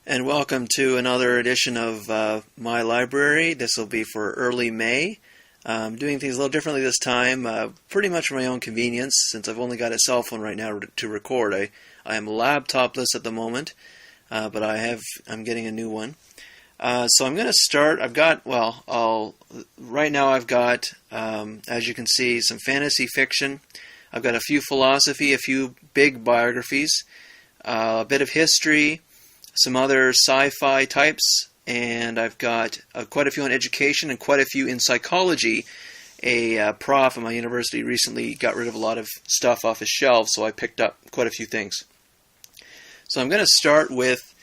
And welcome to another edition of my library. This will be for early May. I'm doing things a little differently this time, pretty much for my own convenience, since I've only got a cell phone right now to record. I am laptopless at the moment, but I'm getting a new one. So I'm going to start. Right now I've got, as you can see, some fantasy fiction. I've got a few philosophy, a few big biographies, a bit of history, some other sci-fi types, and I've got quite a few on education and quite a few in psychology. A prof at my university recently got rid of a lot of stuff off his shelves, so I picked up quite a few things. So I'm going to start with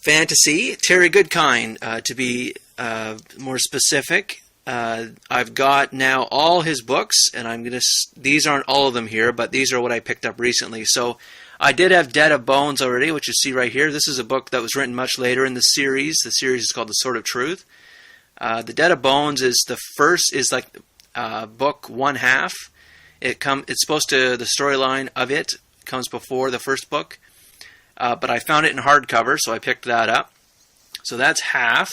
fantasy, Terry Goodkind, to be more specific. I've got now all his books, and these aren't all of them here, but these are what I picked up recently. So I did have Dead of Bones already, which you see right here. This is a book that was written much later in the series. The series is called The Sword of Truth. The Dead of Bones is book one half. It's supposed to, the storyline of it comes before the first book. But I found it in hardcover, so I picked that up. So that's half.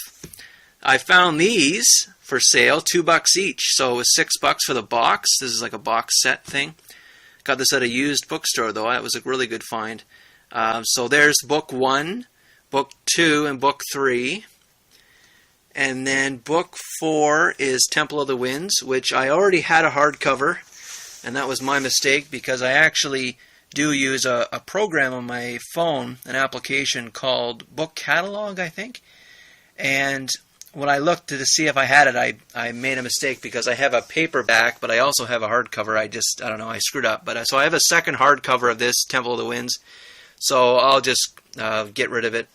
I found these for sale, $2 each. So it was $6 for the box. This is like a box set thing. Got this at a used bookstore, though. That was a really good find. So there's book 1, book 2, and book 3. And then book 4 is Temple of the Winds, which I already had a hardcover. And that was my mistake, because I actually do use a program on my phone, an application called Book Catalog, I think. And when I looked to see if I had it, I made a mistake, because I have a paperback, but I also have a hardcover. I don't know, I screwed up. So I have a second hardcover of this, Temple of the Winds. So I'll just get rid of it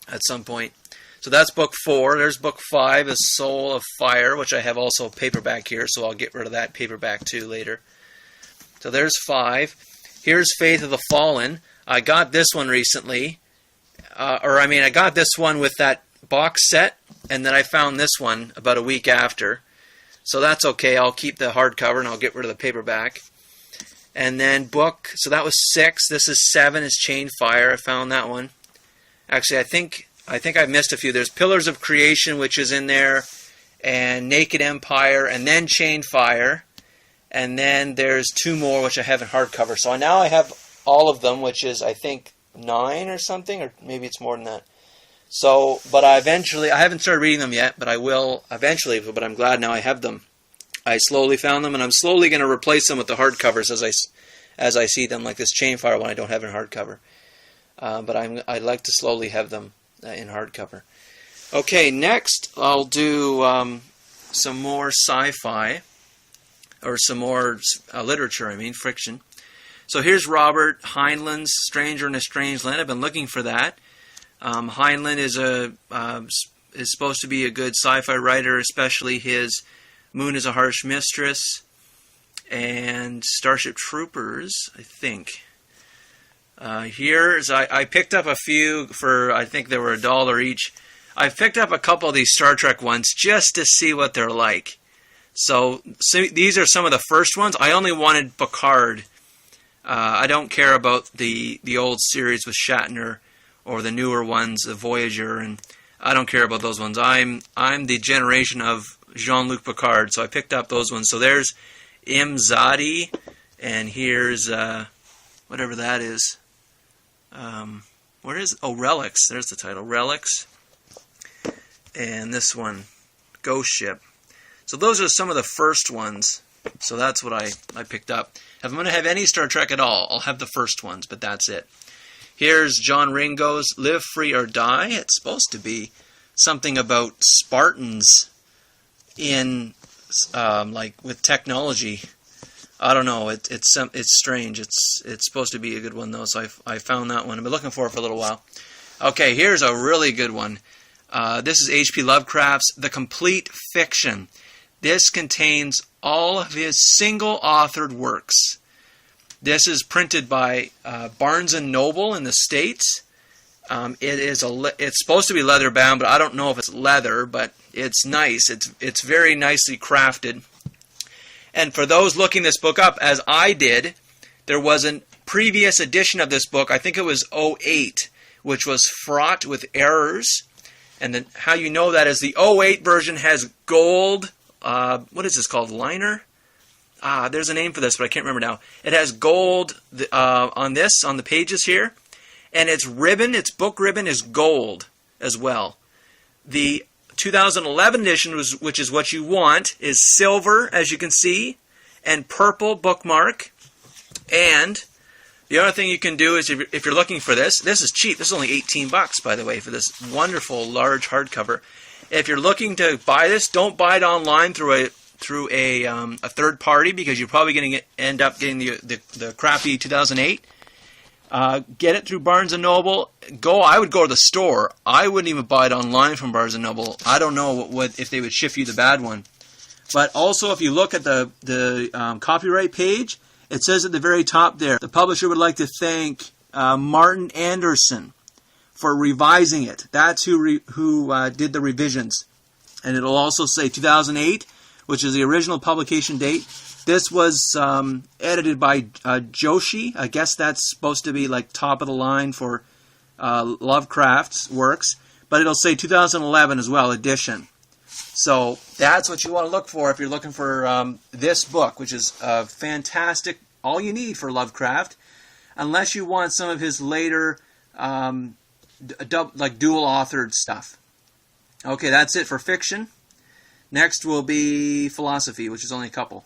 at some point. So that's book 4. There's book 5, A Soul of Fire, which I have also paperback here, so I'll get rid of that paperback too later. So there's 5. Here's Faith of the Fallen. I got this one recently. I got this one with that box set, and then I found this one about a week after. So that's okay. I'll keep the hardcover, and I'll get rid of the paperback. And then so that was 6. This is 7, is Chain Fire. I found that one. Actually, I think I missed a few. There's Pillars of Creation, which is in there, and Naked Empire, and then Chain Fire. And then there's 2 more, which I have in hardcover. So now I have all of them, which is, I think, 9 or something, or maybe it's more than that. So, but I haven't started reading them yet, but I will eventually, but I'm glad now I have them. I slowly found them, and I'm slowly going to replace them with the hardcovers as I see them, like this Chainfire one I don't have in hardcover. But I'd like to slowly have them in hardcover. Okay, next I'll do some more sci-fi, or some more literature, fiction. So here's Robert Heinlein's Stranger in a Strange Land. I've been looking for that. Heinlein is supposed to be a good sci-fi writer, especially his Moon is a Harsh Mistress and Starship Troopers, I think. I picked up a few for, I think they were $1 each. I picked up a couple of these Star Trek ones just to see what they're like. So these are some of the first ones. I only wanted Picard. I don't care about the old series with Shatner, or the newer ones, the Voyager, and I don't care about those ones. I'm the generation of Jean-Luc Picard, so I picked up those ones. So there's Imzadi, and here's whatever that is. Where is it? Oh, Relics. There's the title, Relics. And this one, Ghost Ship. So those are some of the first ones. So that's what I picked up. If I'm going to have any Star Trek at all, I'll have the first ones, but that's it. Here's John Ringo's Live Free or Die. It's supposed to be something about Spartans in, with technology. I don't know. It's strange. It's supposed to be a good one, though, so I found that one. I've been looking for it for a little while. Okay, here's a really good one. This is H.P. Lovecraft's The Complete Fiction. This contains all of his single-authored works. This is printed by Barnes & Noble in the States. It's supposed to be leather bound, but I don't know if it's leather, but it's nice. It's very nicely crafted. And for those looking this book up, as I did, there was a previous edition of this book, I think it was '08, which was fraught with errors. And then how you know that is the '08 version has gold. What is this called? Liner? There's a name for this, but I can't remember now. It has gold on the pages here. And its ribbon, its book ribbon, is gold as well. The 2011 edition, which is what you want, is silver, as you can see, and purple bookmark. And the other thing you can do is, if you're looking for this is cheap. This is only $18, by the way, for this wonderful large hardcover. If you're looking to buy this, don't buy it online through a third party, because you're probably going to end up getting the crappy 2008. Get it through Barnes & Noble. I would go to the store. I wouldn't even buy it online from Barnes & Noble. I don't know if they would ship you the bad one. But also, if you look at the copyright page, it says at the very top there, the publisher would like to thank Martin Anderson for revising it. That's who did the revisions. And it'll also say 2008, which is the original publication date. This was edited by Joshi. I guess that's supposed to be like top of the line for Lovecraft's works. But it'll say 2011 as well, edition. So that's what you want to look for if you're looking for this book, which is fantastic, all you need for Lovecraft, unless you want some of his later like dual-authored stuff. Okay, that's it for fiction. Next will be philosophy, which is only a couple.